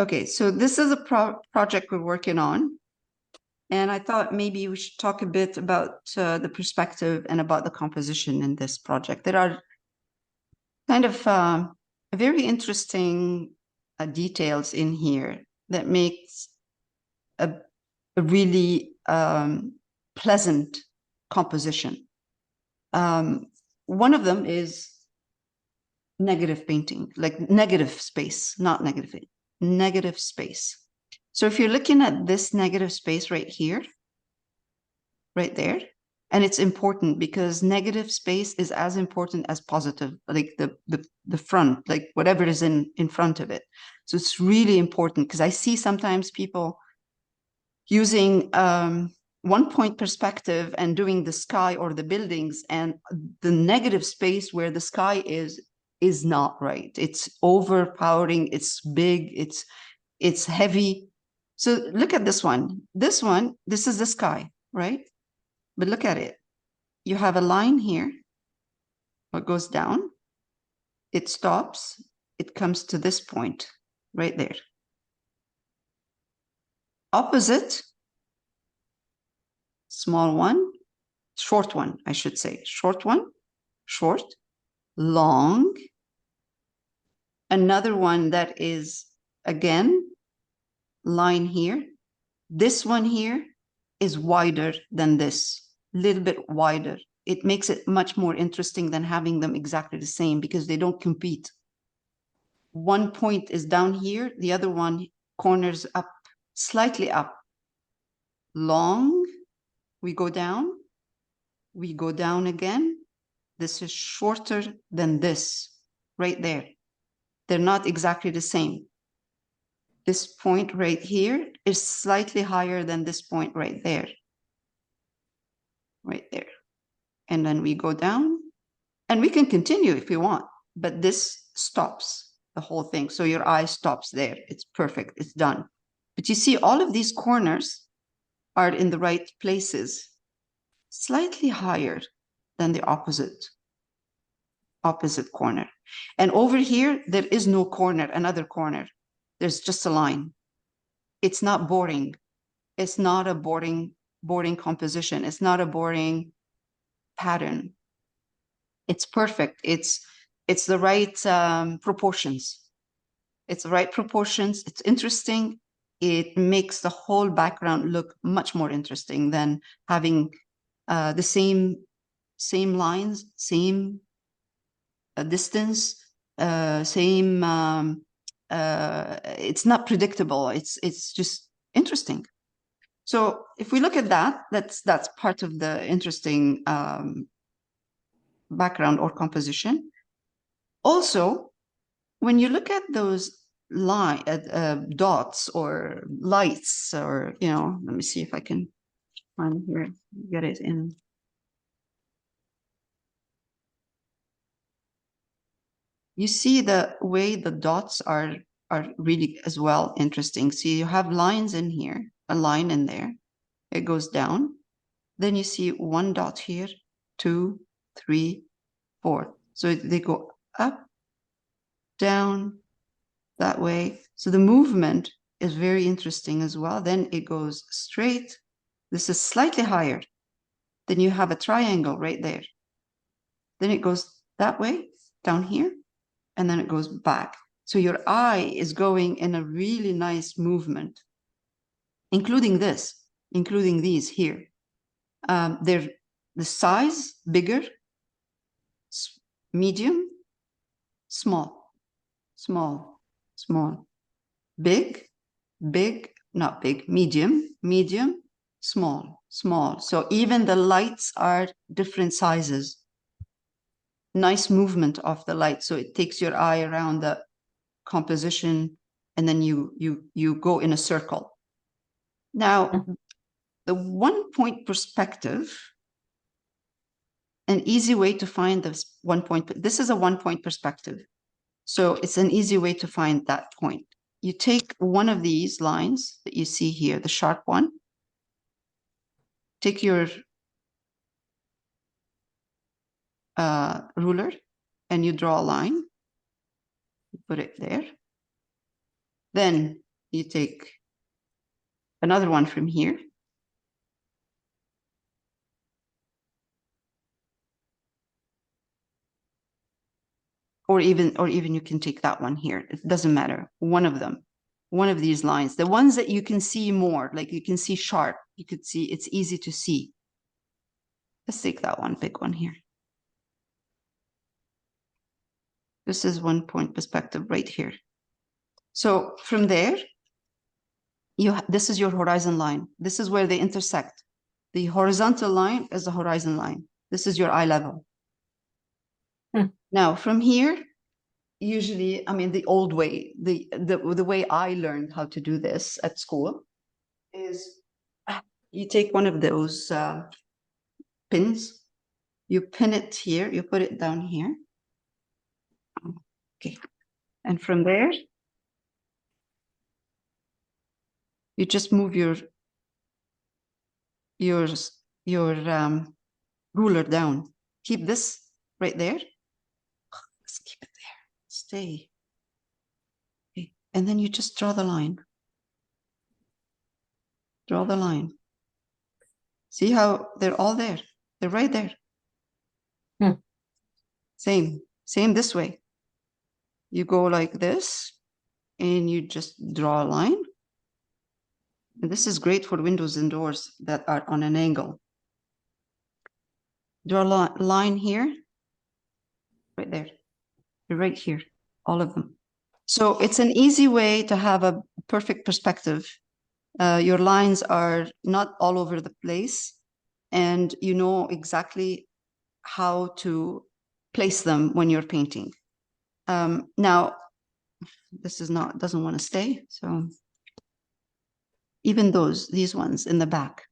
Okay, so this is a project we're working on. And I thought maybe we should talk a bit about the perspective and about the composition in this project. There are kind of very interesting details in here that makes a really pleasant composition. One of them is negative painting, like negative space, not negative, negative space. So if you're looking at this negative space right here, right there, and it's important because negative space is as important as positive, like the front, like whatever is in front of it. So it's really important because I see sometimes people using 1-point perspective and doing the sky or the buildings, and the negative space where the sky is not right. It's overpowering, it's big, it's heavy. So look at this one. This is the sky, right? But look at it. You have a line here. It goes down. It stops. It comes to this point right there. Opposite, small one, short one, I should say. Short one, short, long. Another one that is, again, line here. This one here is wider than this, a little bit wider. It makes it much more interesting than having them exactly the same because they don't compete. One point is down here, the other one corners up, slightly up. Long, we go down again. This is shorter than this, right there. They're not exactly the same. This point right here is slightly higher than this point right there. Right there. And then we go down, and we can continue if we want, but this stops the whole thing. So your eye stops there. It's perfect. It's done. But you see, all of these corners are in the right places, slightly higher than the opposite corner. And over here, there is no corner, another corner. There's just a line. It's not boring. It's not a boring composition. It's not a boring pattern. It's perfect. It's the right proportions. It's the right proportions. It's interesting. It makes the whole background look much more interesting than having the same lines, same distance, same. It's not predictable. It's just interesting. So if we look at that, that's part of the interesting background or composition. Also, when you look at those dots or lights, or, let me see if I can find here, get it in. You see the way the dots are really as well interesting. See, you have lines in here, a line in there. It goes down. Then you see one dot here, 2, 3, 4. So they go up, down, that way. So the movement is very interesting as well. Then it goes straight. This is slightly higher. Then you have a triangle right there. Then it goes that way, down here, and then it goes back. So your eye is going in a really nice movement, including these here. They're the size, bigger, medium, small, small, small, big, big, not big, medium, medium, small, small. So even the lights are different sizes. Nice movement of the light. So it takes your eye around the composition, and then you go in a circle. Now, the 1-point perspective, an easy way to find this 1-point, this is a 1-point perspective. So it's an easy way to find that point. You take one of these lines that you see here, the sharp one, take your ruler, and you draw a line, you put it there. Then you take another one from here. Or even you can take that one here. It doesn't matter. One of them, one of these lines, the ones that you can see more, like you can see sharp, you could see, it's easy to see. Let's take that one, big one here. This is 1 point perspective right here. So from there, this is your horizon line. This is where they intersect. The horizontal line is the horizon line. This is your eye level. Now from here, usually, I mean, the old way, the way I learned how to do this at school is you take one of those pins, you pin it here, you put it down here. Okay. And from there, you just move your ruler down. Keep this right there. Let's keep it there. Stay. Okay. And then you just draw the line. Draw the line. See how they're all there? They're right there. Same this way. You go like this, and you just draw a line. And this is great for windows and doors that are on an angle. Draw a line here, right there, right here, all of them. So it's an easy way to have a perfect perspective. Your lines are not all over the place, and you know exactly how to place them when you're painting. Now, this is not, doesn't want to stay, so even these ones in the back.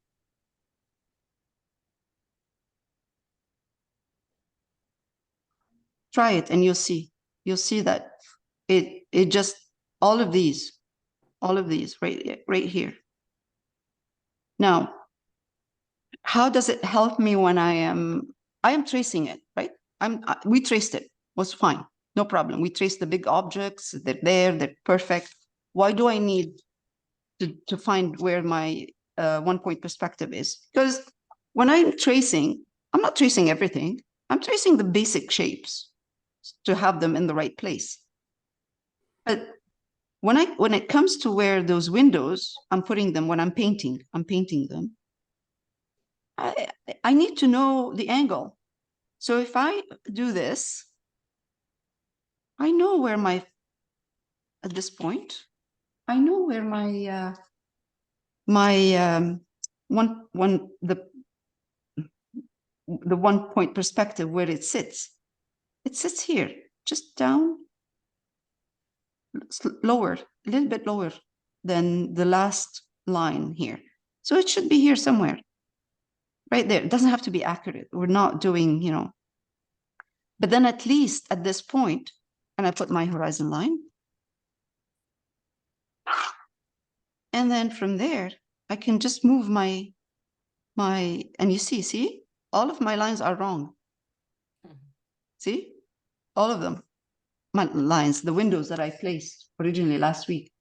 Try it and you'll see that it just, all of these right here. Now, how does it help me when I am tracing it, right? We traced it, was fine, no problem. We traced the big objects, they're there, they're perfect. Why do I need to find where my 1 point perspective is? Because when I'm tracing, I'm not tracing everything. I'm tracing the basic shapes to have them in the right place. But when it comes to where those windows, I'm putting them, when I'm painting them, I need to know the angle. So if I do this, I know where at this point, I know where my the 1 point perspective, where it sits. It sits here, just down, lower, a little bit lower than the last line here. So it should be here somewhere, right there. It doesn't have to be accurate. We're not doing, but then at least at this point, and I put my horizon line. And then from there, I can just move my, and you see, all of my lines are wrong. See, all of them, my lines, the windows that I placed originally last week,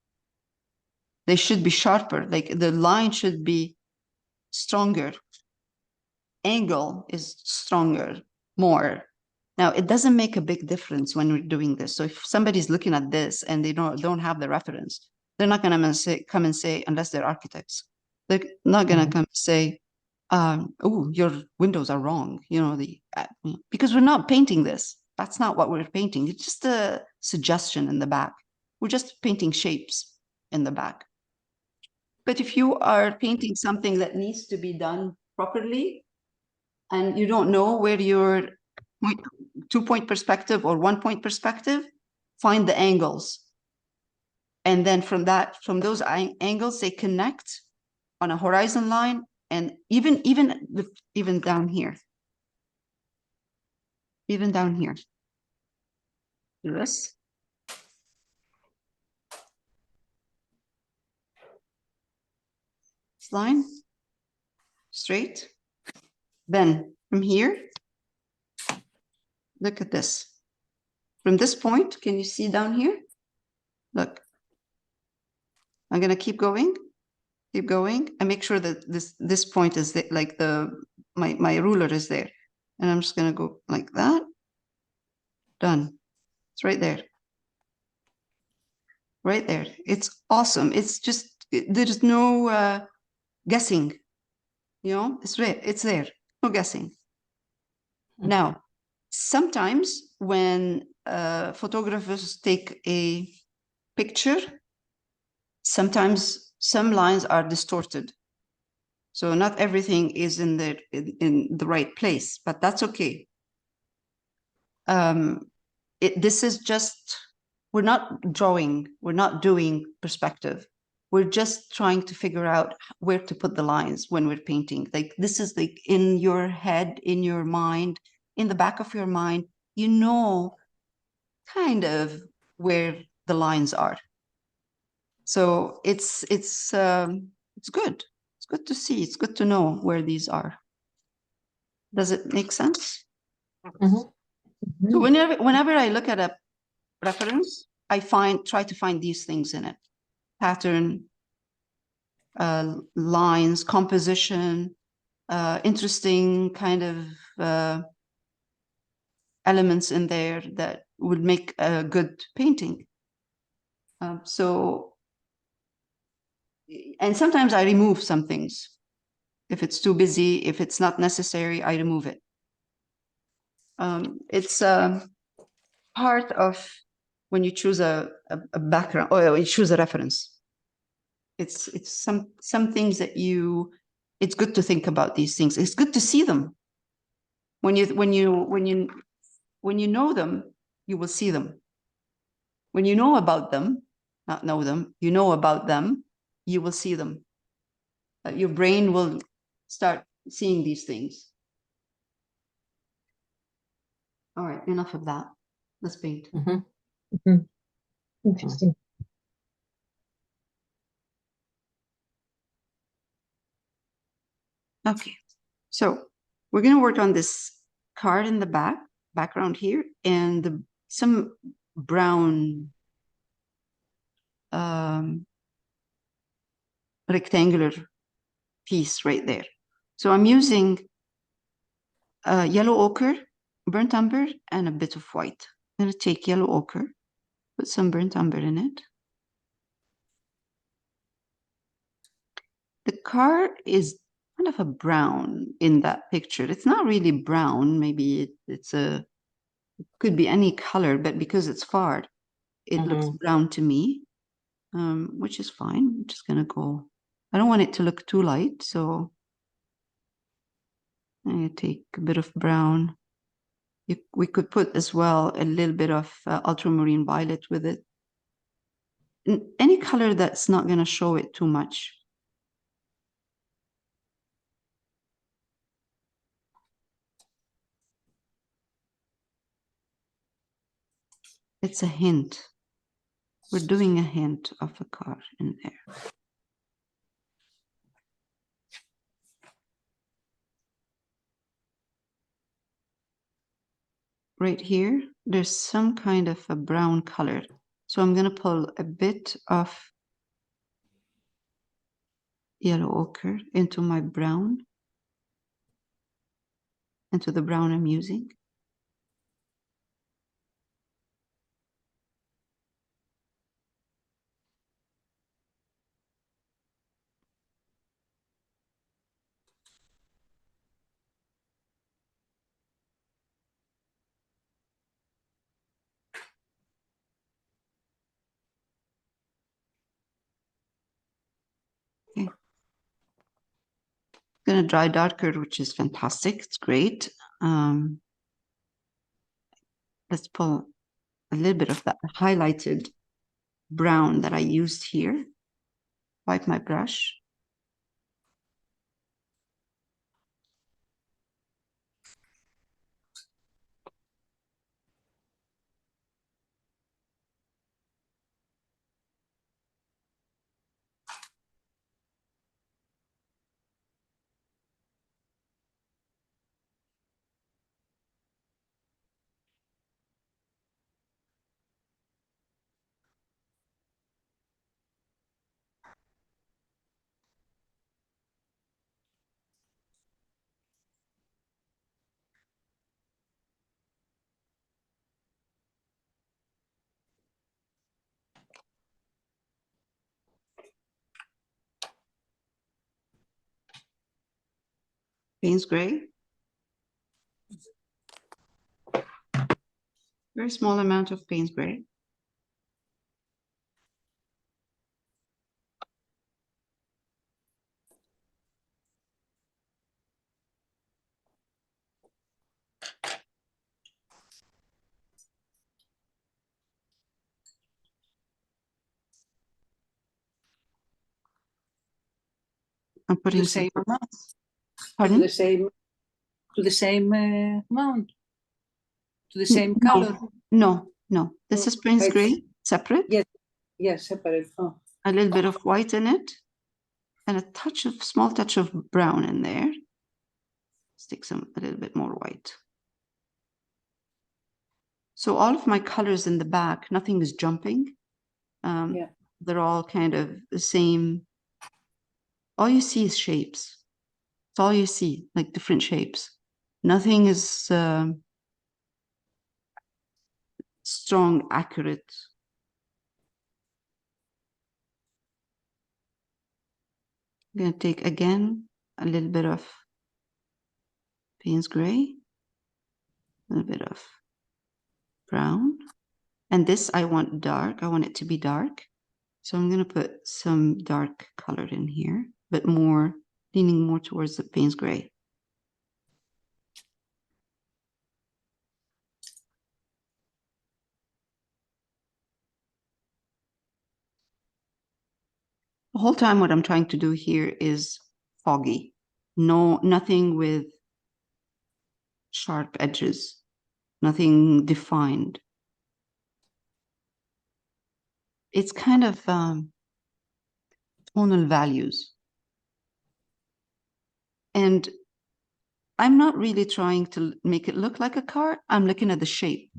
they should be sharper. Like the line should be stronger. Angle is stronger, more. Now, it doesn't make a big difference when we're doing this. So if somebody's looking at this and they don't have the reference, they're not going to come and say, unless they're architects, they're not going to come and say, oh, your windows are wrong, because we're not painting this. That's not what we're painting. It's just a suggestion in the back. We're just painting shapes in the back. But if you are painting something that needs to be done properly, and you don't know where your 2 point perspective or 1 point perspective, find the angles. And then from those angles, they connect on a horizon line, and even down here. Even down here. Do this. This line, straight. Then from here, look at this. From this point, can you see down here? Look. I'm going to keep going, and make sure that this point is like my ruler is there. And I'm just going to go like that. Done. It's right there. Right there. It's awesome. It's just, there's no guessing, you know, it's right. It's there. No guessing. Now, sometimes when photographers take a picture, sometimes some lines are distorted. So not everything is in the right place, but that's okay. This is just, we're not drawing, we're not doing perspective. We're just trying to figure out where to put the lines when we're painting. Like this is like in your head, in your mind, in the back of your mind, you know, kind of where the lines are. So it's good. It's good to see. It's good to know where these are. Does it make sense? So whenever I look at a reference, I try to find these things in it: pattern, lines, composition, interesting kind of elements in there that would make a good painting. And sometimes I remove some things. If it's too busy, if it's not necessary, I remove it. It's part of when you choose a background, or you choose a reference. It's some things that it's good to think about these things. It's good to see them. When you know them, you will see them. When you know about them, not know them, you know about them, you will see them. Your brain will start seeing these things. All right, enough of that. Let's paint. Interesting. Okay, so we're going to work on this card in the background here, and some brown rectangular piece right there. So I'm using yellow ochre, burnt umber, and a bit of white. I'm going to take yellow ochre, put some burnt umber in it. The car is kind of a brown in that picture. It's not really brown. Maybe it could be any color, but because it's far, it looks brown to me, which is fine. I'm just going to go. I don't want it to look too light, so I take a bit of brown. We could put as well a little bit of ultramarine violet with it. Any color that's not going to show it too much. It's a hint. We're doing a hint of a car in there. Right here, there's some kind of a brown color. So I'm going to pull a bit of yellow ochre into my brown, into the brown I'm using. Okay. It's going to dry darker, which is fantastic. It's great. Let's pull a little bit of that highlighted brown that I used here. Wipe my brush. Payne's gray. Very small amount of Payne's gray. I'm putting the same amount. Pardon? To the same amount. To the same color. No. This is Payne's Right. gray, separate. Yes, separate. Oh. A little bit of white in it, and a small touch of brown in there. Stick a little bit more white. So all of my colors in the back, nothing is jumping. They're all kind of the same. All you see is shapes. It's all you see, like different shapes. Nothing is strong, accurate. I'm going to take again a little bit of Payne's gray, a little bit of brown. And this I want dark. I want it to be dark. So I'm going to put some dark color in here, but more leaning more towards the Payne's gray. The whole time what I'm trying to do here is foggy. Nothing with sharp edges, nothing defined. It's kind of tonal values. And I'm not really trying to make it look like a car. I'm looking at the shape.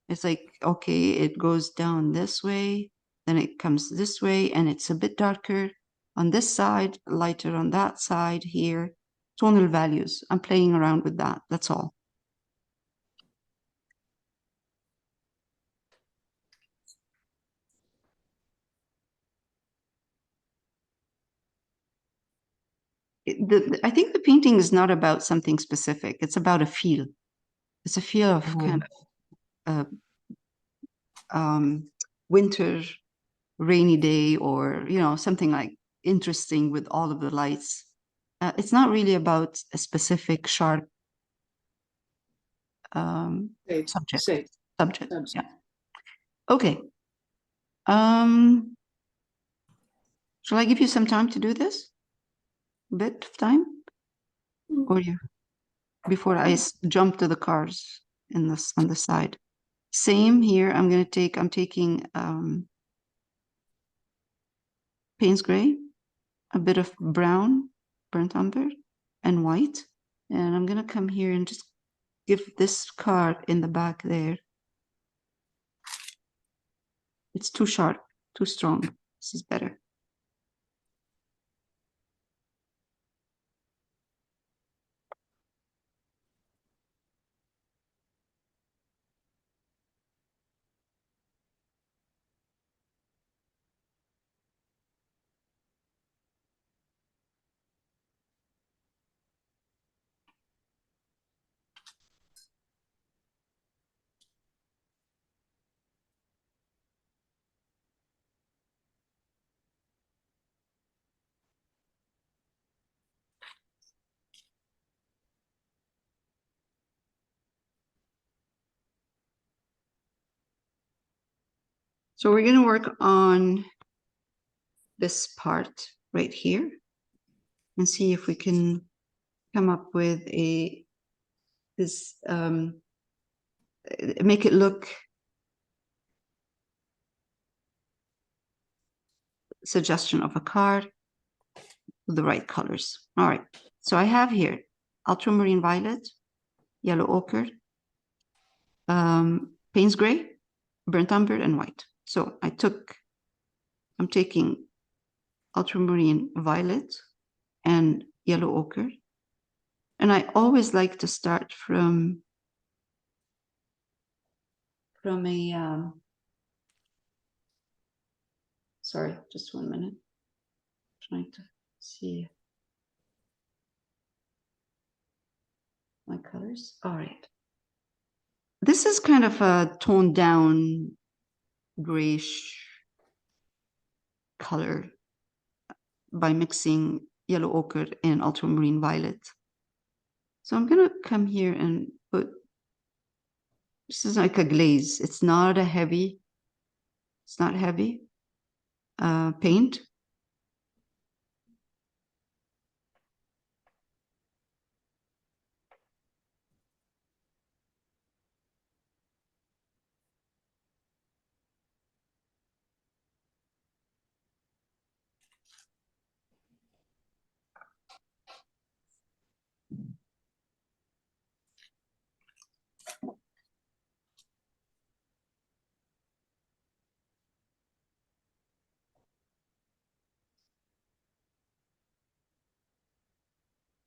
It's like, okay, it goes down this way, then it comes this way, and it's a bit darker on this side, lighter on that side here. Tonal values. I'm playing around with that. That's all. I think the painting is not about something specific. It's about a feel. It's a feel of kind of winter, rainy day, or something like interesting with all of the lights. It's not really about a specific sharp subject. Yeah. Okay. Shall I give you some time to do this? A bit of time, or you before I jump to the cars on the side. Same here. I'm taking Payne's gray, a bit of brown, burnt umber, and white. And I'm going to come here and just give this card in the back there. It's too sharp, too strong. This is better. So we're going to work on this part right here and see if we can come up with make it look suggestion of a car with the right colors. All right. So I have here ultramarine violet, yellow ochre, Payne's gray, burnt umber, and white. So I'm taking ultramarine violet and yellow ochre. And I always like to start from a, sorry, just 1 minute. Trying to see. my colors. All right. This is kind of a toned down grayish color by mixing yellow ochre and ultramarine violet. So I'm going to come here and put, this is like a glaze. It's not heavy paint.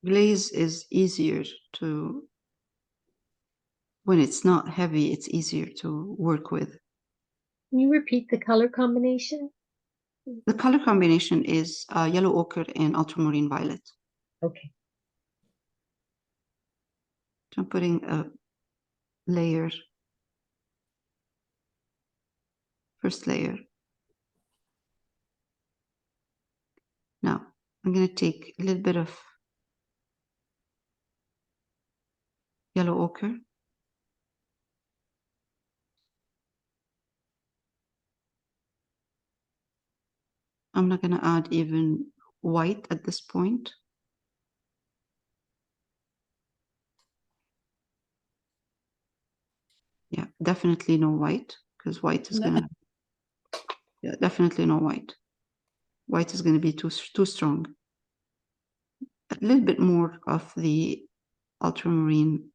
Glaze is easier to, when it's not heavy, it's easier to work with. Can you repeat the color combination? The color combination is yellow ochre and ultramarine violet. Okay. So I'm putting a layer, first layer. Now I'm going to take a little bit of yellow ochre. I'm not going to add even white at this point. Yeah, definitely no white, because white is going to, yeah, definitely no white. White is going to be too strong. A little bit more of the ultramarine,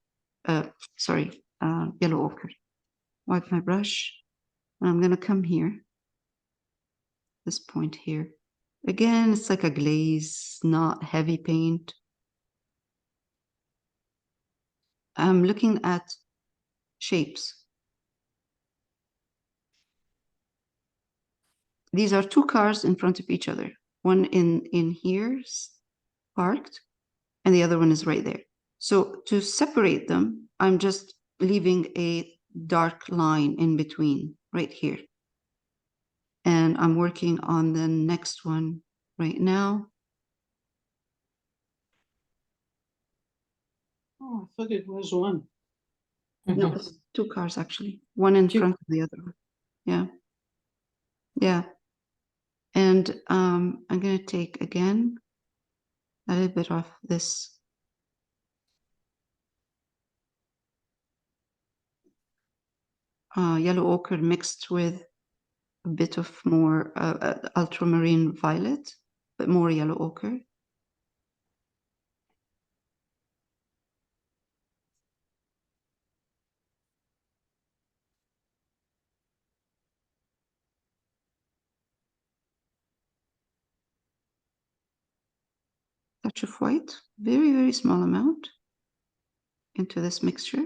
yellow ochre. Wipe my brush. And I'm going to come here, this point here. Again, it's like a glaze, not heavy paint. I'm looking at shapes. These are two cars in front of each other. One in here parked, and the other one is right there. So to separate them, I'm just leaving a dark line in between right here. And I'm working on the next one right now. Oh, I thought it was one. No, it's two cars actually. One in front of the other one. Yeah. Yeah. And I'm going to take again a little bit of this yellow ochre mixed with a bit of more ultramarine violet, but more yellow ochre. Touch of white, very, very small amount into this mixture.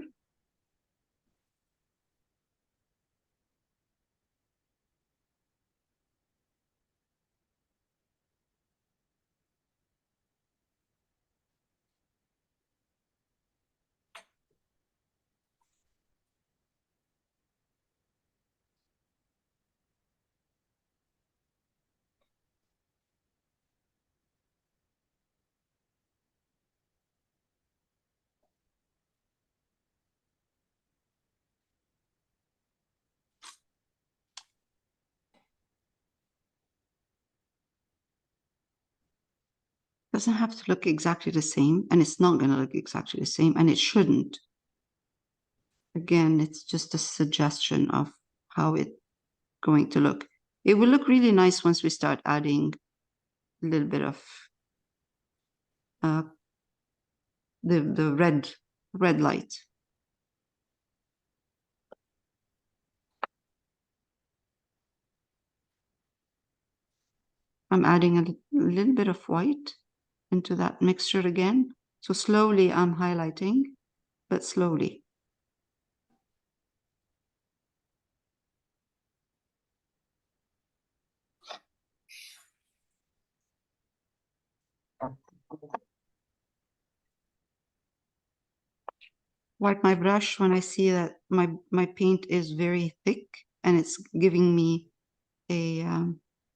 Doesn't have to look exactly the same, and it's not going to look exactly the same, and it shouldn't. Again, it's just a suggestion of how it's going to look. It will look really nice once we start adding a little bit of the red light. I'm adding a little bit of white into that mixture again. So slowly I'm highlighting, but slowly. wipe my brush when I see that my paint is very thick and it's giving me a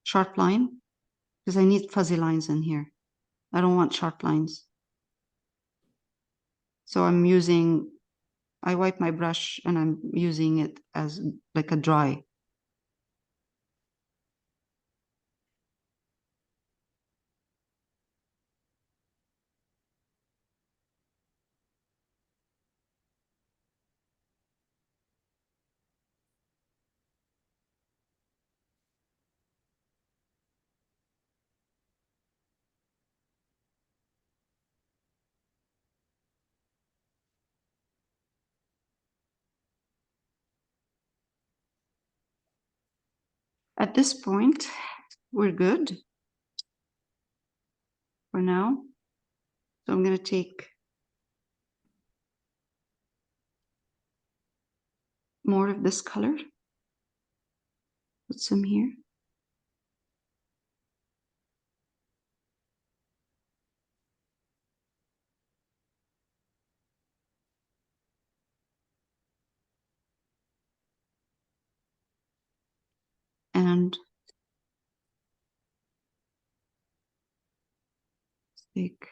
sharp line, because I need fuzzy lines in here. I don't want sharp lines. So I wipe my brush and I'm using it as like a dry. At this point, we're good for now. So I'm going to take more of this color, put some here. And take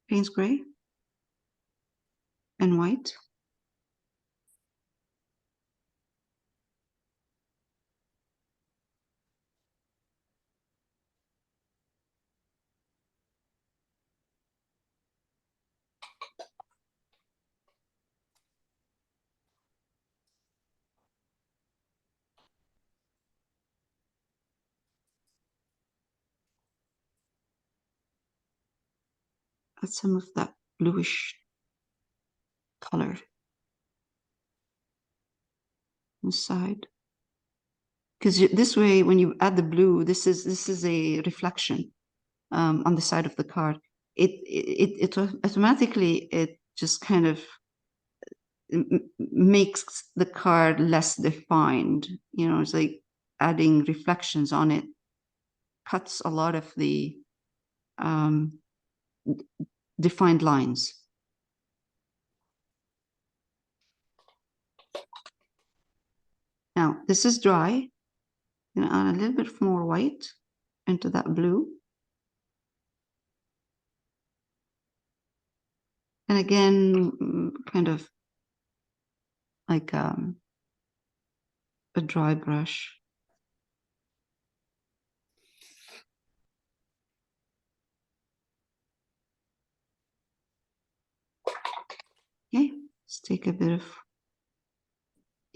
Payne's gray and white. Add some of that bluish color inside, because this way, when you add the blue, this is a reflection on the side of the card. It automatically, it just kind of makes the card less defined. You know, it's like adding reflections on it cuts a lot of the defined lines. Now, this is dry. I'm going to add a little bit more white into that blue. And again, kind of like a dry brush. Okay, let's take a bit of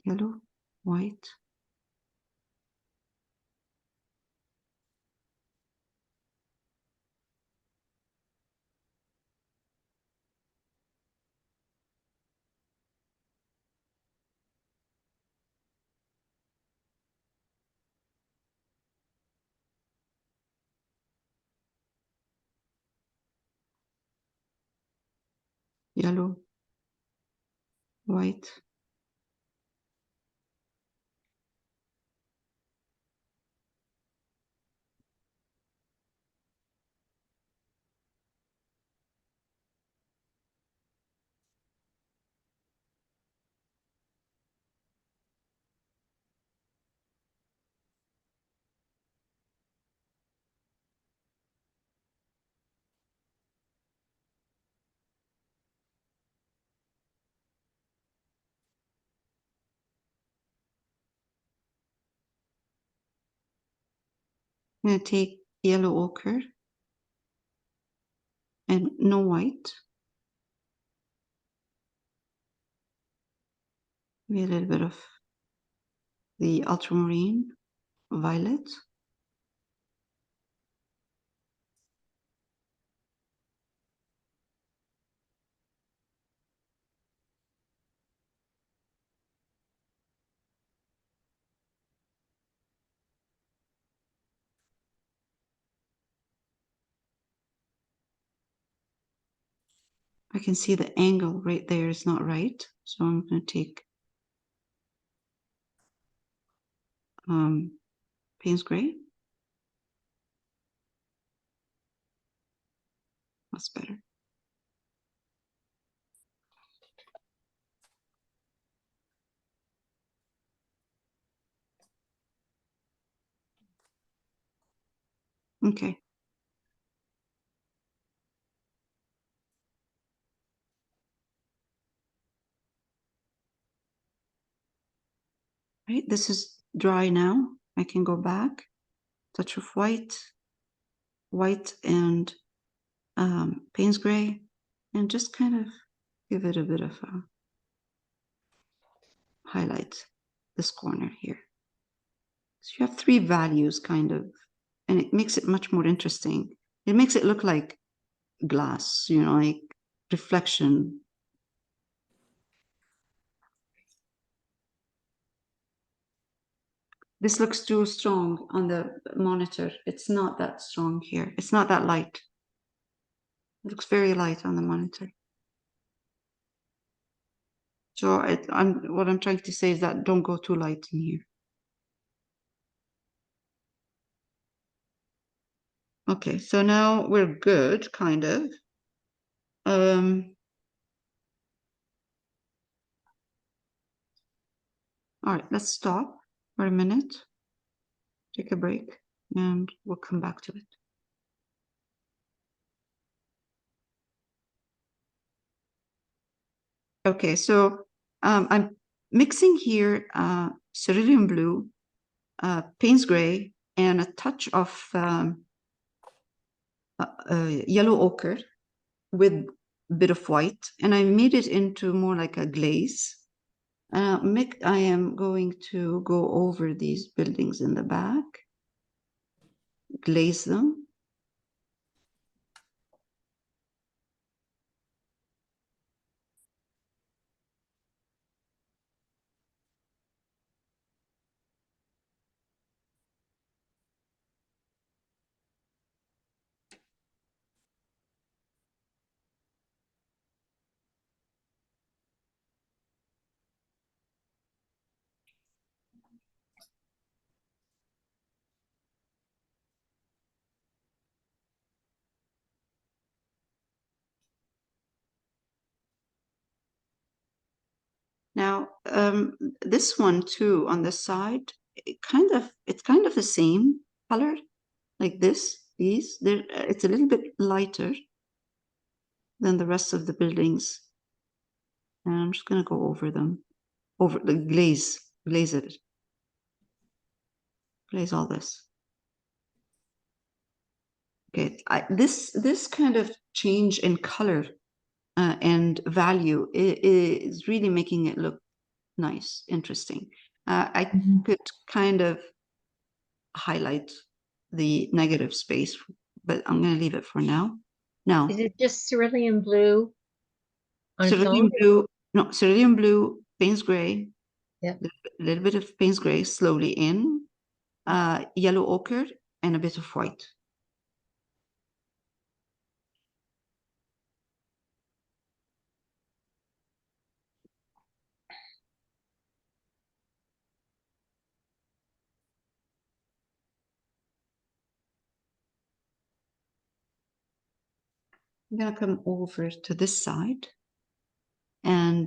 yellow, white. Yellow, white. I'm going to take yellow ochre and no white. Maybe a little bit of the ultramarine violet. I can see the angle right there is not right. So I'm going to take Payne's gray. That's better. Okay. Right, this is dry now. I can go back, touch of white, white and Payne's gray, and just kind of give it a bit of a highlight this corner here. So you have three values kind of, and it makes it much more interesting. It makes it look like glass, you know, like reflection. This looks too strong on the monitor. It's not that strong here. It's not that light. It looks very light on the monitor. So what I'm trying to say is that don't go too light in here. Okay, so now we're good, kind of. All right, let's stop for a minute, take a break, and we'll come back to it. Okay, so I'm mixing here cerulean blue, Payne's gray, and a touch of yellow ochre with a bit of white, and I made it into more like a glaze. I am going to go over these buildings in the back, glaze them. Now, this one too on the side, it's kind of the same color, like these. It's a little bit lighter than the rest of the buildings. And I'm just gonna go over them, over the glaze it, glaze all this. Okay, this kind of change in color and value is really making it look nice, interesting. I could kind of highlight the negative space, but I'm going to leave it for now. Now, Is it just cerulean blue on its cerulean own? blue, no, cerulean blue, Payne's gray, Yep. a little bit of Payne's gray slowly in, yellow ochre, and a bit of white. I'm going to come over to this side and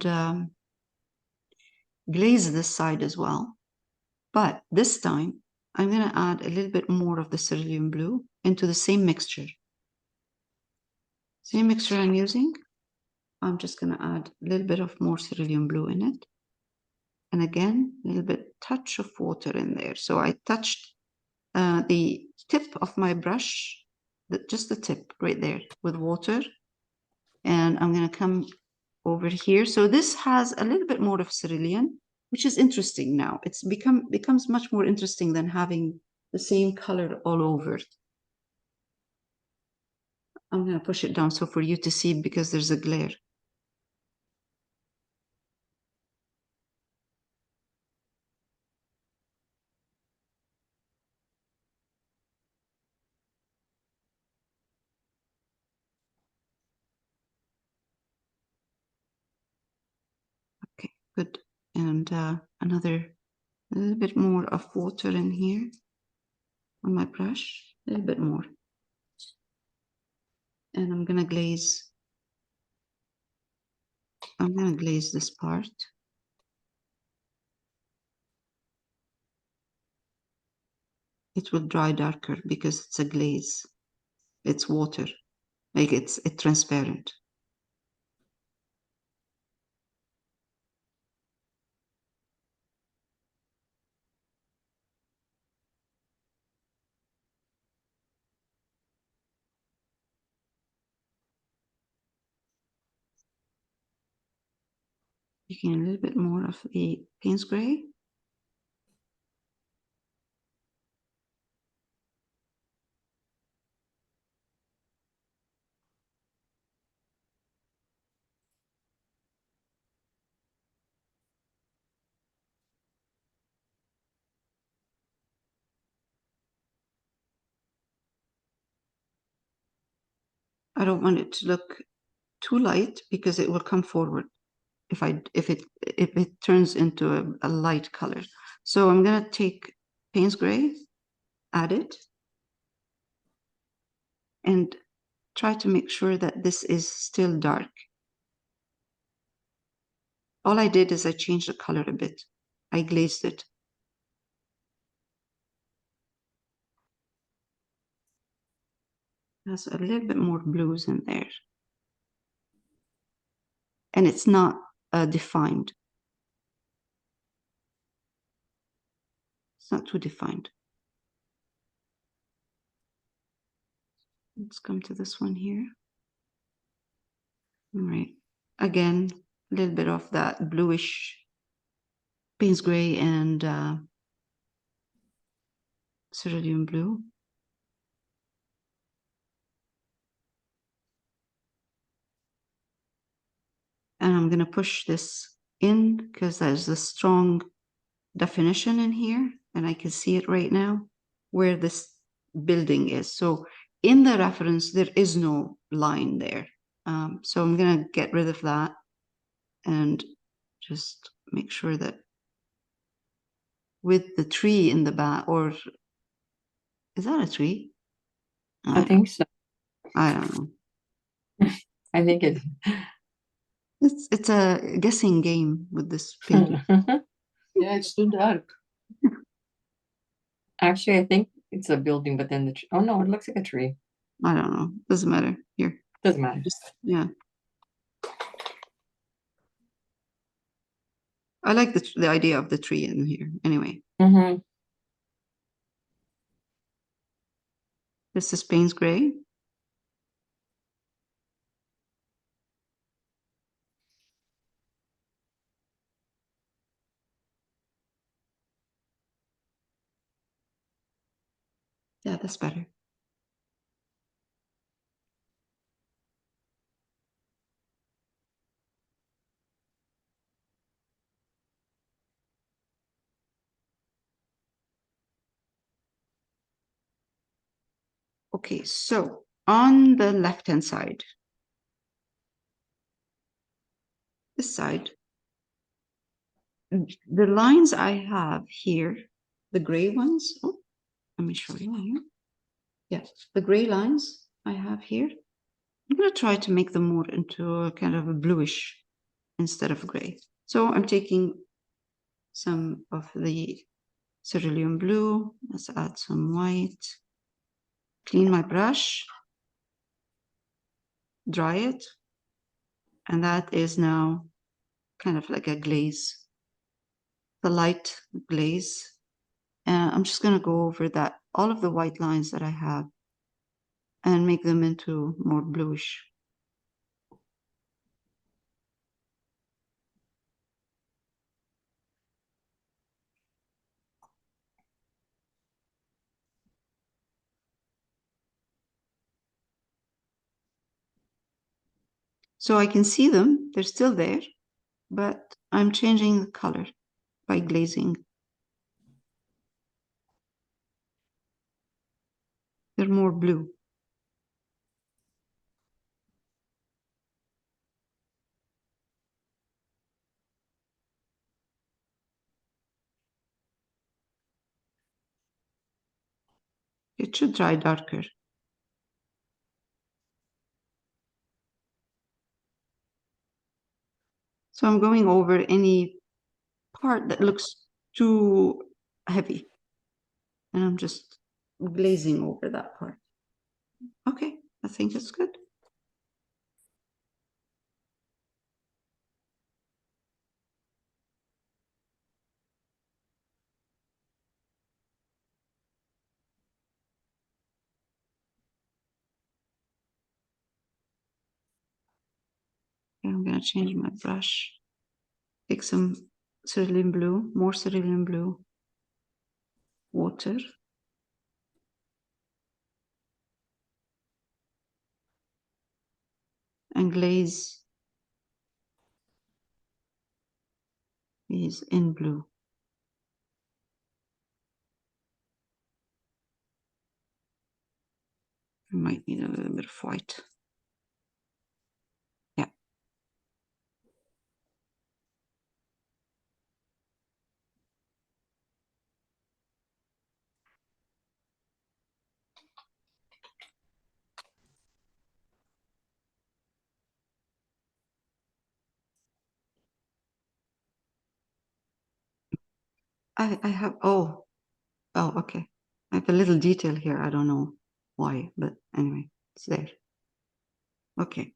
glaze this side as well. But this time, I'm going to add a little bit more of the cerulean blue into the same mixture. Same mixture I'm using. I'm just going to add a little bit of more cerulean blue in it. And again, a little bit touch of water in there. So I touched the tip of my brush, just the tip right there with water. And I'm going to come over here. So this has a little bit more of cerulean, which is interesting now. It's becomes much more interesting than having the same color all over. I'm going to push it down so for you to see because there's a glare. Okay, good. And another a little bit more of water in here on my brush, a little bit more. And I'm gonna glaze this part. It will dry darker because it's a glaze. It's water, like it's transparent. Taking a little bit more of the Payne's gray. I don't want it to look too light because it will come forward if it turns into a light color. So I'm gonna take Payne's gray, add it, and try to make sure that this is still dark. All I did is I changed the color a bit. I glazed it. There's a little bit more blues in there. And it's not defined. It's not too defined. Let's come to this one here. All right. Again, a little bit of that bluish Payne's gray and cerulean blue. And I'm going to push this in because there's a strong definition in here, and I can see it right now where this building is. So in the reference, there is no line there. So I'm going to get rid of that and just make sure that with the tree in the back, or is that a tree? I think so. I don't know. I think it. It's a guessing game with this painting. Yeah, it's too dark. Actually, I think it's a building, but then oh no, it looks like a tree. I don't know. Doesn't matter. Here. Doesn't matter. Yeah. I like the idea of the tree in here. Anyway, Mm-hmm. this is Payne's gray. Yeah, that's better. Okay, so on the left-hand side, this side, the lines I have here, the gray ones, oh, let me show you here. Yes, the gray lines I have here, I'm going to try to make them more into a kind of a bluish instead of gray. So I'm taking some of the cerulean blue. Let's add some white. Clean my brush, dry it, and that is now kind of like a glaze, the light glaze. And I'm just going to go over that, all of the white lines that I have, and make them into more bluish. So I can see them, they're still there, but I'm changing the color by glazing. They're more blue. It should dry darker. So I'm going over any part that looks too heavy. And I'm just glazing over that part. Okay, I think it's good. I'm gonna change my brush. Take some cerulean blue, more cerulean blue, water. And glaze these in blue. I might need a little bit of white. Yeah. I have, oh, okay. I have a little detail here. I don't know why, but anyway, it's there. Okay.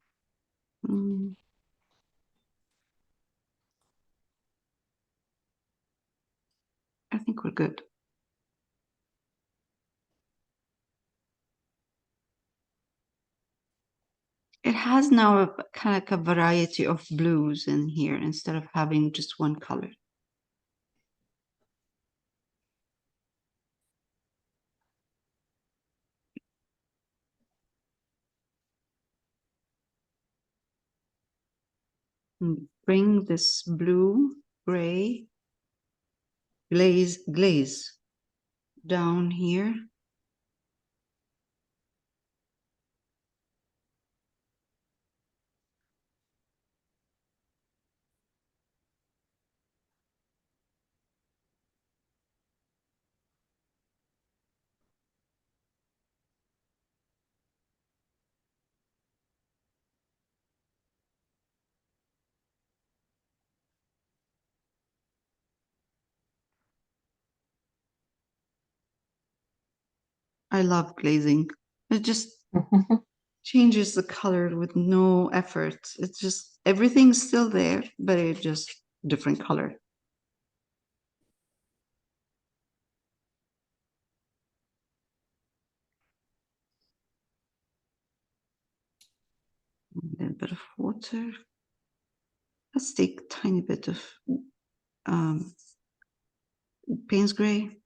I think we're good. It has now a kind of like a variety of blues in here instead of having just one color. Bring this blue, gray, glaze down here. I love glazing. It just changes the color with no effort. It's just, everything's still there, but it's just different color. A little bit of water. Let's take a tiny bit of Payne's gray.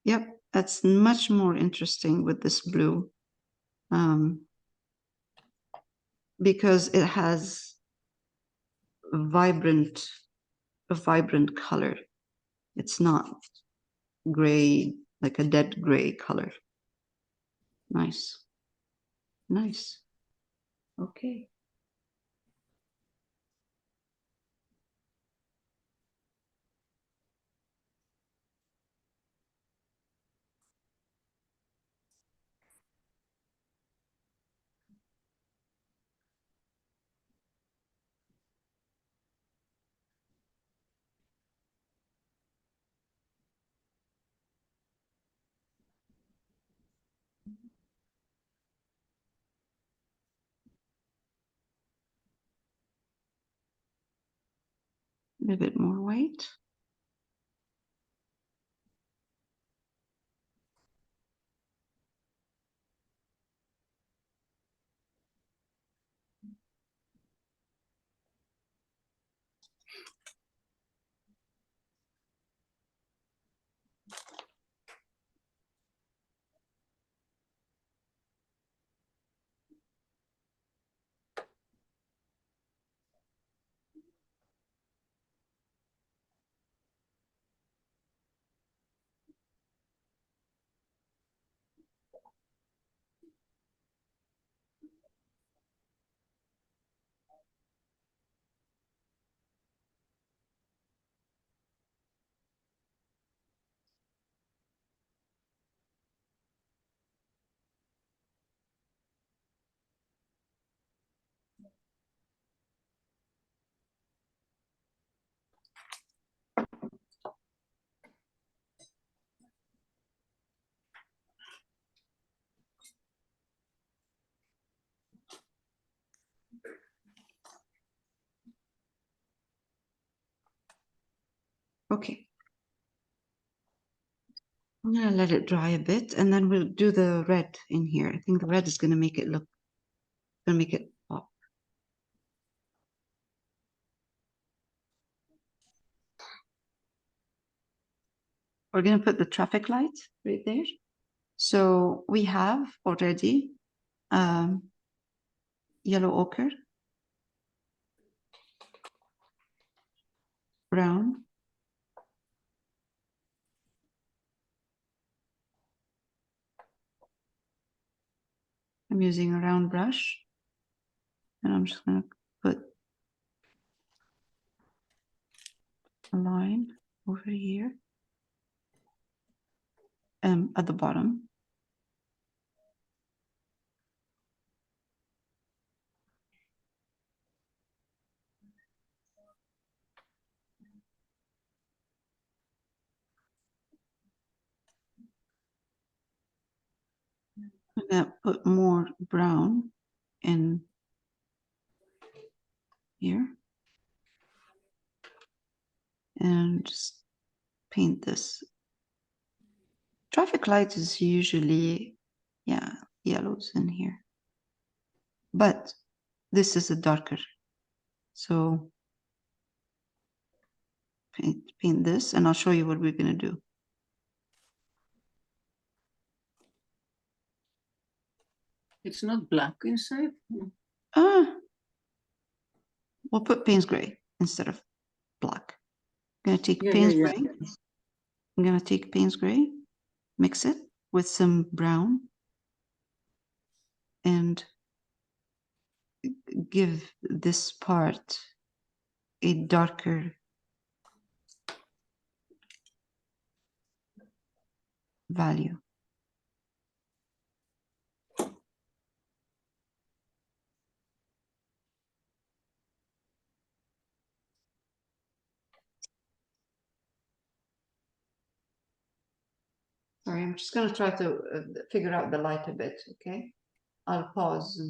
Yep, that's much more interesting with this blue. Because it has a vibrant color. It's not gray, like a dead gray color. Nice. Nice. Okay. A little bit more white. I'm gonna let it dry a bit and then we'll do the red in here. I think the red is gonna make it look, gonna make it pop. We're gonna put the traffic light right there. So we have already yellow ochre, brown, I'm using a round brush and I'm just going to put a line over here at the bottom. I'm going to put more brown in here and just paint this. Traffic light is usually, yeah, yellows in here, but this is a darker. So paint this and I'll show you what we're going to do. It's not black inside. We'll put Payne's gray instead of black. I'm going to take Yeah, Payne's yeah, yeah. gray. I'm going to take Payne's gray, mix it with some brown, and give this part a darker value. Sorry, I'm just going to try to figure out the light a bit, okay? I'll pause.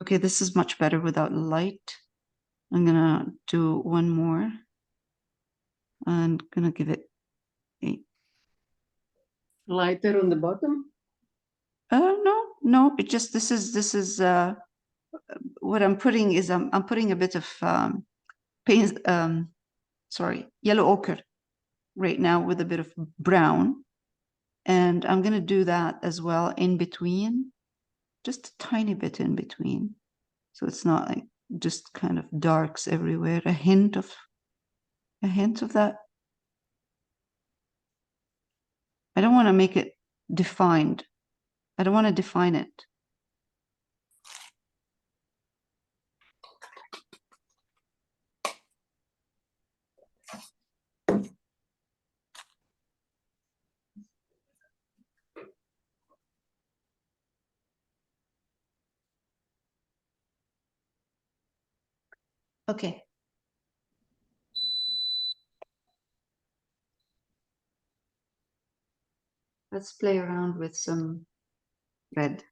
Okay, this is much better without light. I'm going to do one more. I'm going to give it a... Lighter on the bottom. No, it just, this is what I'm putting is I'm putting a bit of paint, yellow ochre right now with a bit of brown. And I'm going to do that as well in between, just a tiny bit in between. So it's not like just kind of darks everywhere, a hint of that. I don't want to make it defined. I don't want to define it. Okay. Let's play around with some red.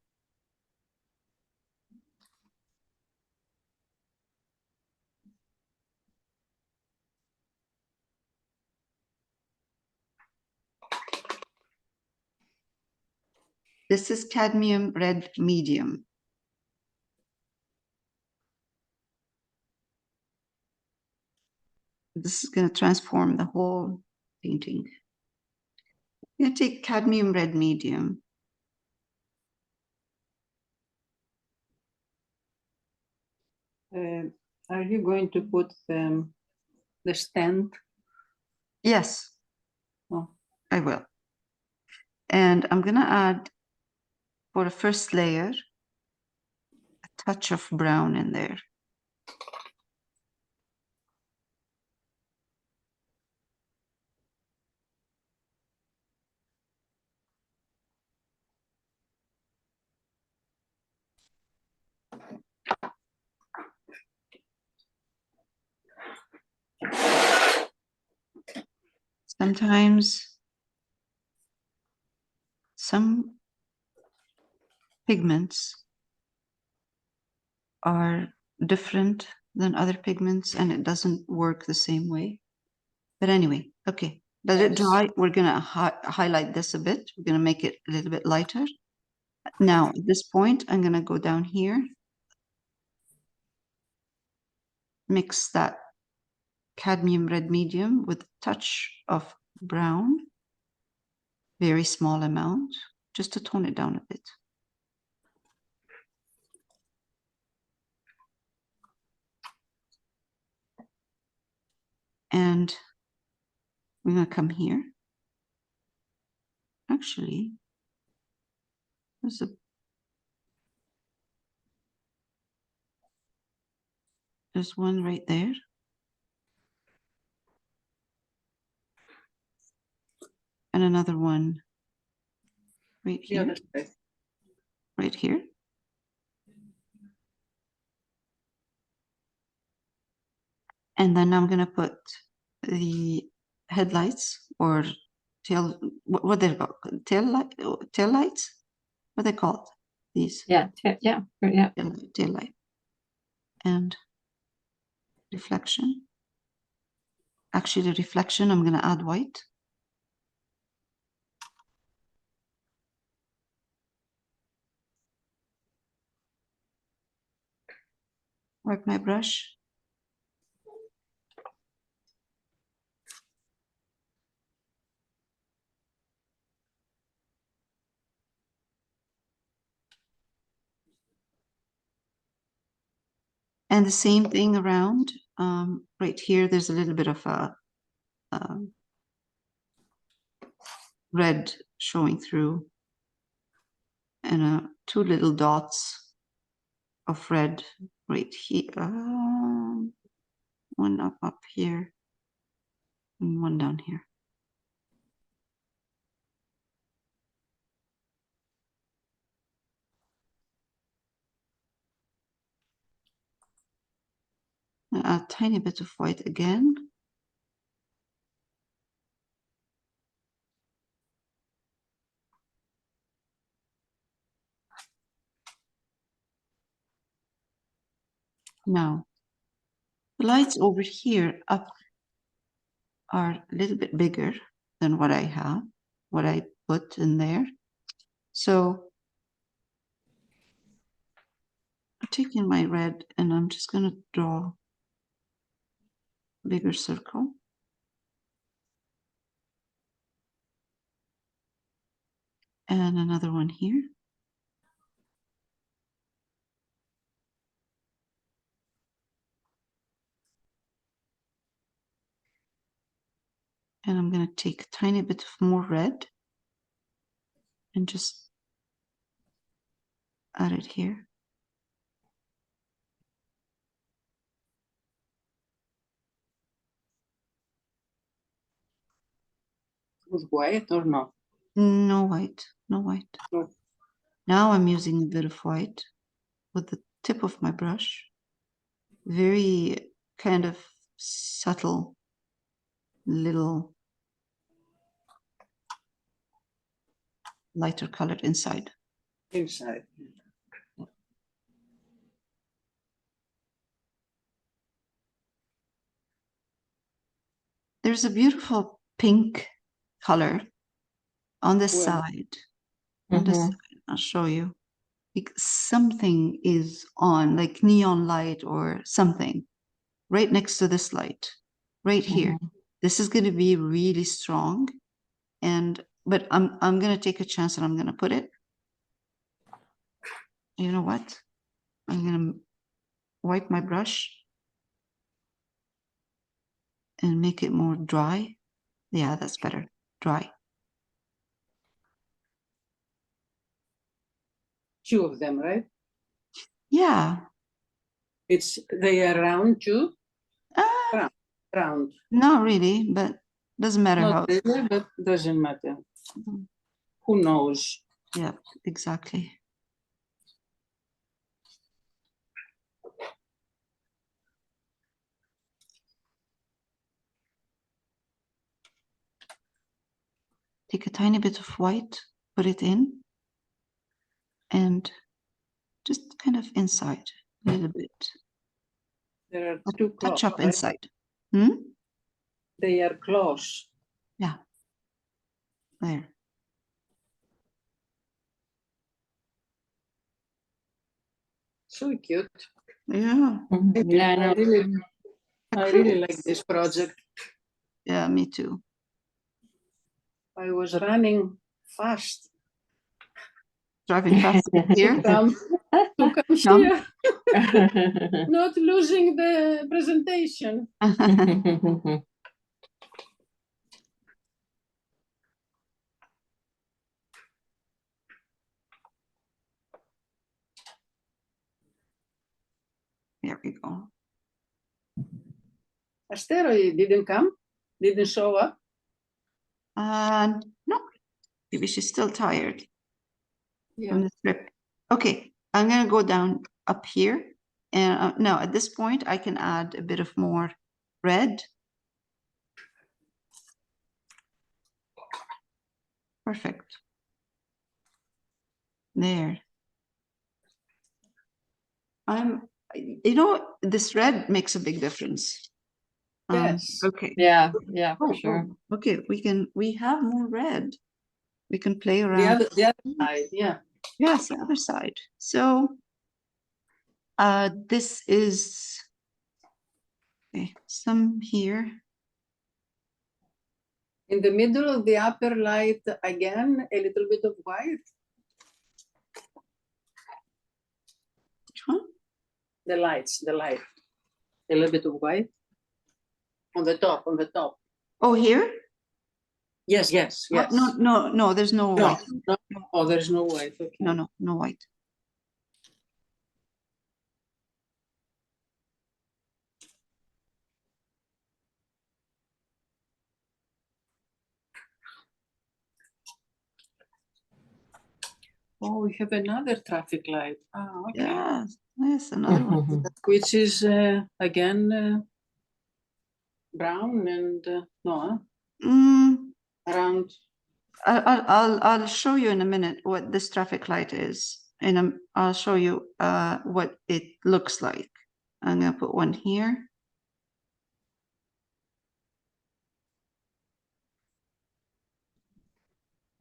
This is cadmium red medium. This is going to transform the whole painting. I'm going to take cadmium red medium. Are you going to put the stand? Yes, Oh. I will. And I'm going to add, for the first layer, a touch of brown in there. Sometimes some pigments are different than other pigments and it doesn't work the same way. But anyway, okay, let it Yes. dry. We're gonna highlight this a bit. We're gonna make it a little bit lighter. Now, at this point, I'm gonna go down here, mix that cadmium red medium with a touch of brown, very small amount, just to tone it down a bit. And we're gonna come here. Actually, there's one right there. And another one right The here, other side. right here. And then I'm gonna put the headlights or tail, what they're called, tail lights? What they called? These Yeah, yeah, yeah. tail light and reflection. Actually, the reflection, I'm gonna add white. Wipe my brush. And the same thing around, right here, there's a little bit of a red showing through and two little dots of red right here. One up here and one down here. A tiny bit of white again. Now, the lights over here up are a little bit bigger than what I have, what I put in there. So I'm taking my red and I'm just going to draw a bigger circle. And another one here. And I'm going to take a tiny bit of more red and just add it here. With white or not? No white, no white. No. Now I'm using a bit of white with the tip of my brush. Very kind of subtle little lighter colored inside. Inside. There's a beautiful pink color on this Where? side. On this Mhm. side, I'll show you. Like something is on, like neon light or something, right next to this light, right here. This is going to be really strong, but I'm going to take a chance and I'm going to put it. You know what? I'm going to wipe my brush and make it more dry. Yeah, that's better. Dry. Two of them, right? Yeah. They are round too? Ah, Round. not really, but doesn't matter how. Not really, but doesn't matter. Mhm. Who knows? Yeah, exactly. Take a tiny bit of white, put it in, and just kind of inside a little bit. There are two Touch cloth, up right? inside. Hmm? they are close. Yeah. There. So cute. Yeah. Yeah, I know. I really like this project. Yeah, me too. I was running fast Driving fast here. to come Come. here, not losing the presentation. There we go. Asteroid didn't come, didn't show up. No, maybe she's still tired Yeah. from the trip. Okay, I'm gonna go down up here. And now at this point, I can add a bit of more red. Perfect. There. This red makes a big difference. Yes. Okay. Yeah, yeah, for Oh, sure. okay, we have more red. We can play The around. other side, yeah. Yes, the other side. So this is okay, some here. In the middle of the upper light, again, a little bit of white. Which one? The light. A little bit of white. On the top. Oh, here? Yes. Oh, no, there's no No, white. no. Oh, there's no white. Okay. No white. Oh, we have another traffic light. Ah, okay. Yes, another one. Which is again brown and no, Mm, around. I'll show you in a minute what this traffic light is, and I'll show you what it looks like. I'm gonna put one here.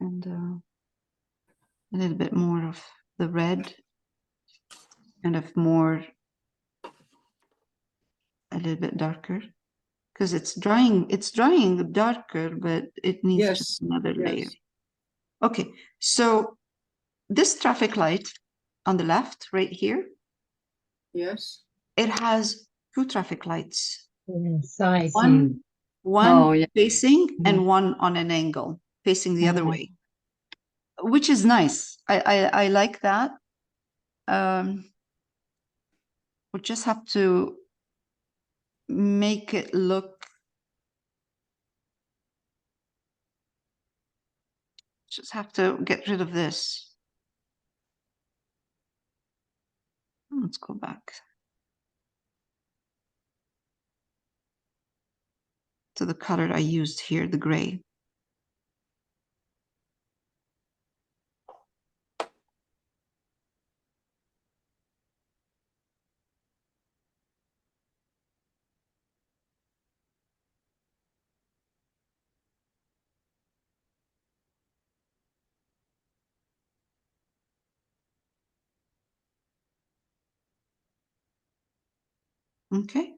And a little bit more of the red, and of more, a little bit darker, because it's drying darker, but it needs Yes, just another layer. yes. Okay, so this traffic light on the left, right here, Yes. it has two traffic lights. Inside One Oh, yeah. facing and Mhm. one on an angle, facing the other Mhm. way, which is nice. I like that. We just have to make it look, just have to get rid of this. Let's go back to the color I used here, the gray. Okay.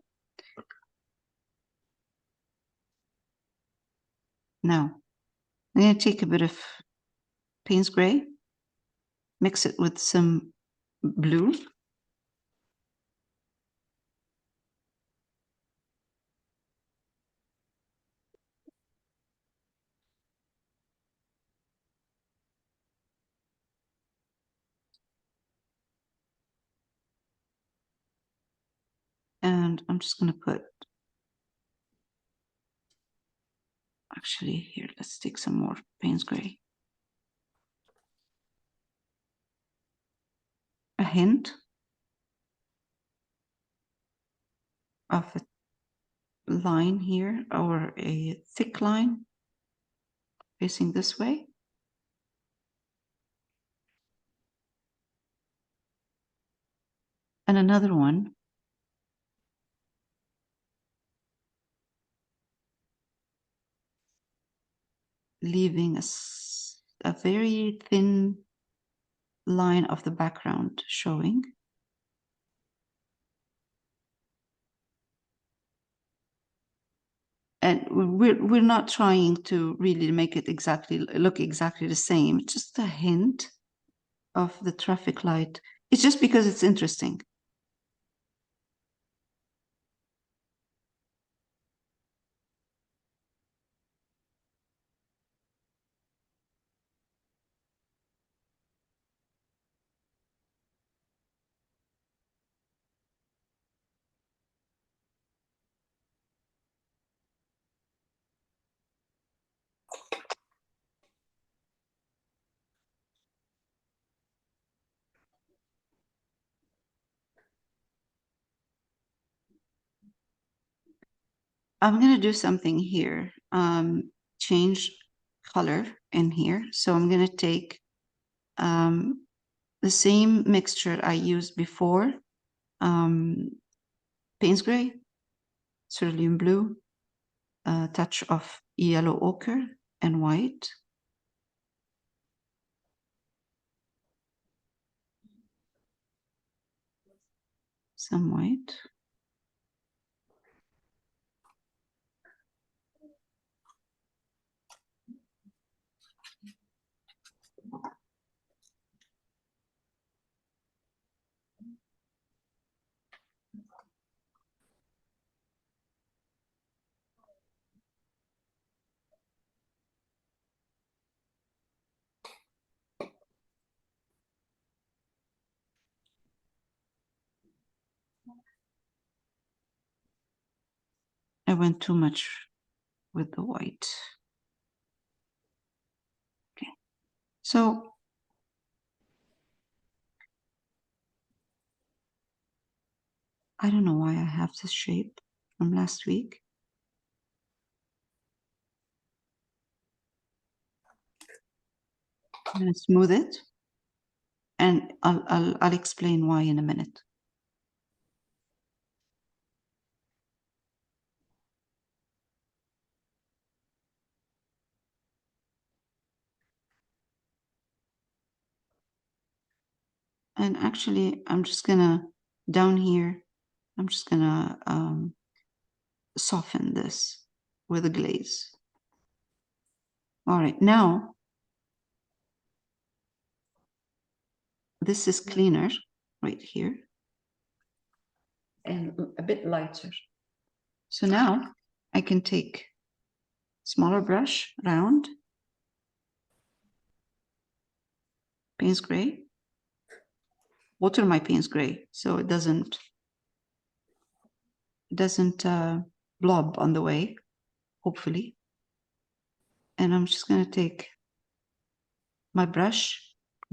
Now, I'm going to take a bit of Payne's gray, mix it with some blue. And I'm just going to put, actually here, let's take some more Payne's gray. A hint of a line here, or a thick line facing this way. And another one leaving a very thin line of the background showing. And we're not trying to really make it look exactly the same, just a hint of the traffic light. It's just because it's interesting. I'm going to do something here, change color in here. So I'm going to take the same mixture I used before, Payne's gray, cerulean blue, a touch of yellow ochre and white. Some white. I went too much with the white. Okay, so I don't know why I have this shape from last week. I'm going to smooth it, and I'll explain why in a minute. And actually, I'm just gonna, down here, I'm just gonna soften this with a glaze. All right, now, this is cleaner right here and a bit lighter. So now I can take smaller brush, round, Payne's gray, water my Payne's gray so it doesn't blob on the way, hopefully. And I'm just going to take my brush,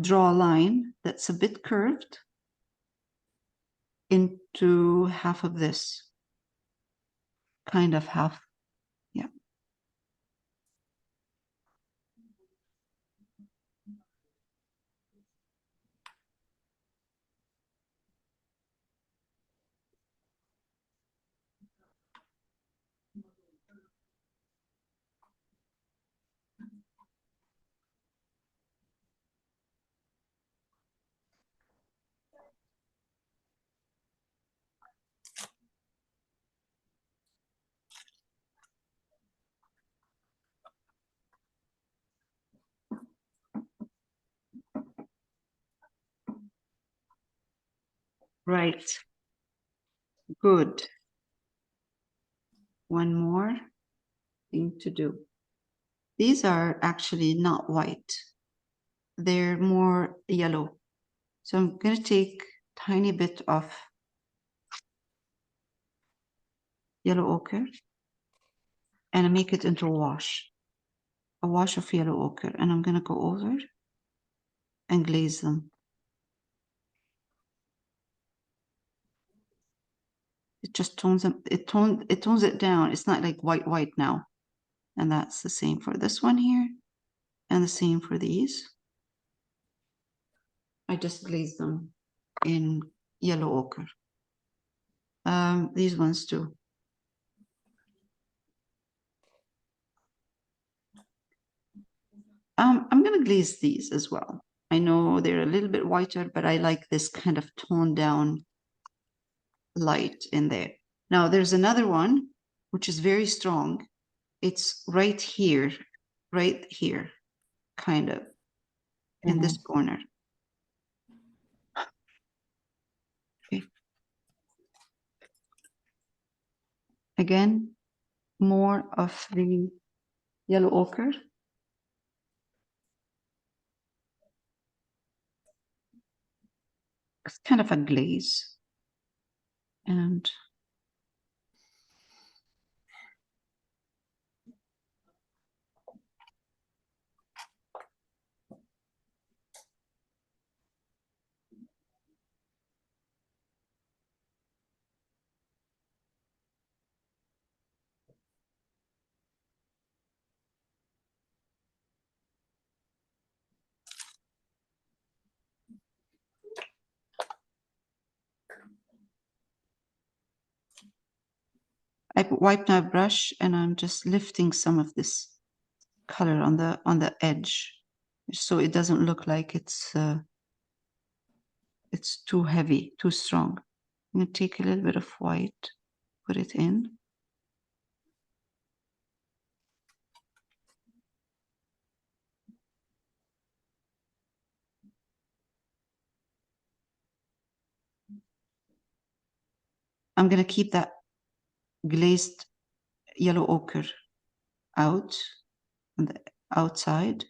draw a line that's a bit curved into half of this, kind of half, yeah. Right. Good. One more thing to do. These are actually not white. They're more yellow. So I'm going to take a tiny bit of yellow ochre and make it into a wash of yellow ochre. And I'm going to go over and glaze them. It just tones them, it tones it down. It's not like white now. And that's the same for this one here and the same for these. I just glaze them in yellow ochre. These ones too. I'm gonna glaze these as well. I know they're a little bit whiter, but I like this kind of toned down light in there. Now there's another one, which is very strong. It's right here, kind of in this corner. Okay. Again, more of the yellow ochre. It's kind of a glaze. And I wipe my brush and I'm just lifting some of this color on the edge, so it doesn't look like it's too heavy, too strong. I'm gonna take a little bit of white, put it in. I'm gonna keep that glazed yellow ochre out on the outside.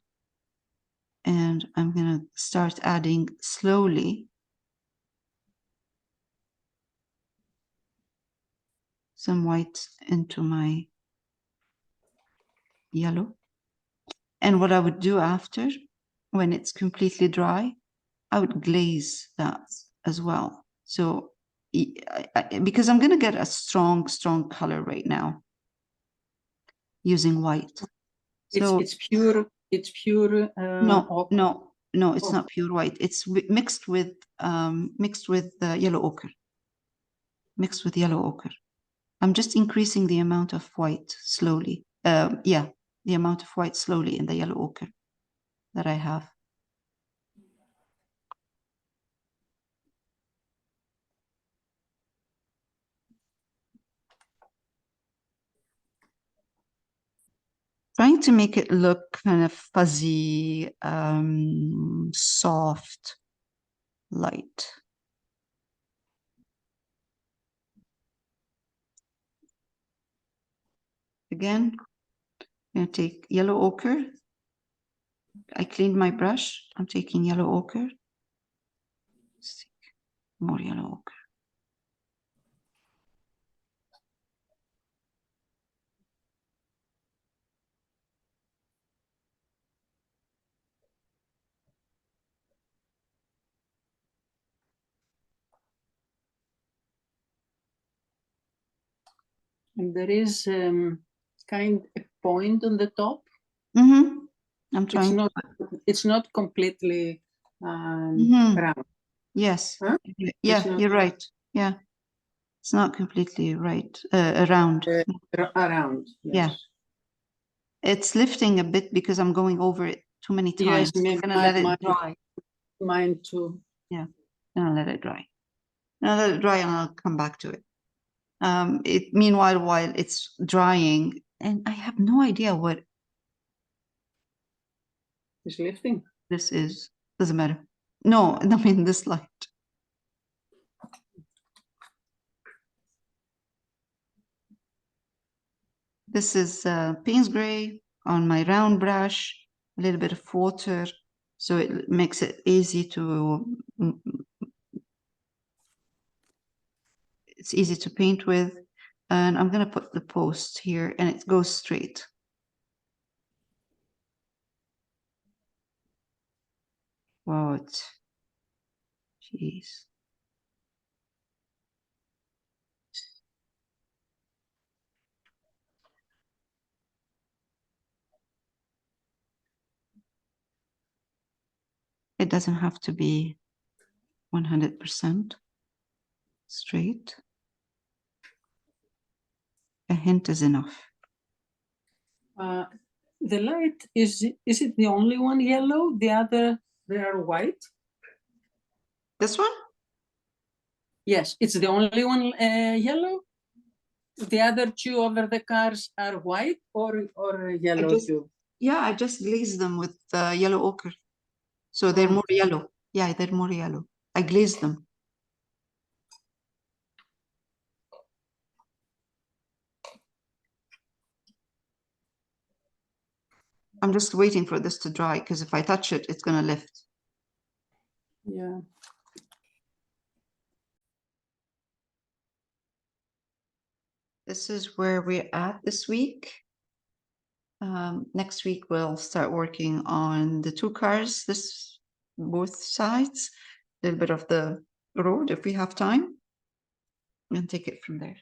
And I'm gonna start adding slowly some white into my yellow. And what I would do after, when it's completely dry, I would glaze that as well. So because I'm gonna get a strong color right now using white. So It's pure. It's pure. no, it's Oh. not pure white. It's mixed with yellow ochre. Mixed with yellow ochre. I'm just increasing the amount of white slowly. Yeah, the amount of white slowly in the yellow ochre that I have. Trying to make it look kind of fuzzy, soft, light. Again, I'm going to take yellow ochre. I cleaned my brush. I'm taking yellow ochre. More yellow ochre. And there is kind of point on the top. Mm-hmm. I'm trying. It's not completely Mhm. round. Yes. Huh? Yeah, not- you're right. Yeah. It's not completely right. Around. Around. Yes. Yeah. It's lifting a bit because I'm going over it too many times. Yes, I'm gonna let it dry. Mine too. Yeah. I'll let it dry. I'll let it dry and I'll come back to it. Meanwhile, while it's drying, and I have no idea what It's lifting. this is. Doesn't matter. No, I mean this light. This is Payne's Gray on my round brush, a little bit of water, so it makes it easy to, it's easy to paint with. And I'm gonna put the post here and it goes straight. Wow, jeez. It doesn't have to be 100% straight. A hint is enough. The light is it the only one yellow? The other they are white? This one? Yes, it's the only one yellow. The other two over the cars are white or yellow just- too. Yeah, I just glazed them with yellow ochre. So they're Oh. more yellow. Yeah, they're more yellow. I glazed them. I'm just waiting for this to dry because if I touch it, it's gonna lift. Yeah. This is where we're at this week. Next week, we'll start working on the two cars, both sides, a little bit of the road if we have time, and take it from there.